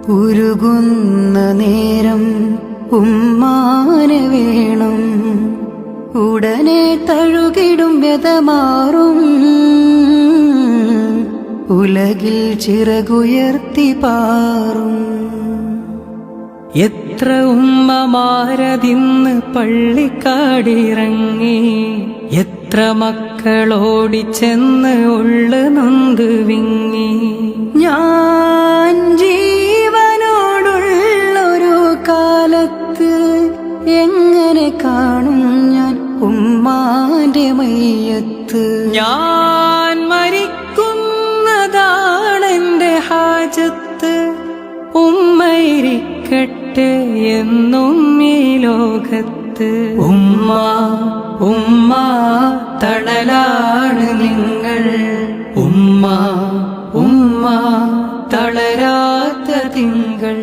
ഉരുകുന്ന നേരം ഉമ്മാനെ വേണം, ഉടനെ തഴുകിടും വ്യതമാറും, ഉലകിൽ ചിറകുയർത്തി പാറും. എത്ര ഉമ്മമാരതിന്ന് പള്ളിക്കാടിറങ്ങി, എത്ര മക്കളോടിച്ചെന്ന് ഉള്ളു നൊന്ത് വിങ്ങി. ഞാൻ ജീവനോടുള്ളൊരു കാലത്ത് എങ്ങനെ കാണും ഞാൻ ഉമ്മാന്റെ മയ്യത്ത്? ഞാൻ മരിക്കുന്നതാണെന്റെ ഹാജത്ത്, ഉമ്മയിരിക്കട്ടെ എന്നും ഈ ലോകത്ത്. ഉമ്മ ഉമ്മ തണലാണ് നിങ്ങൾ, ഉമ്മ ഉമ്മ തളരാത്ത തിങ്കൾ.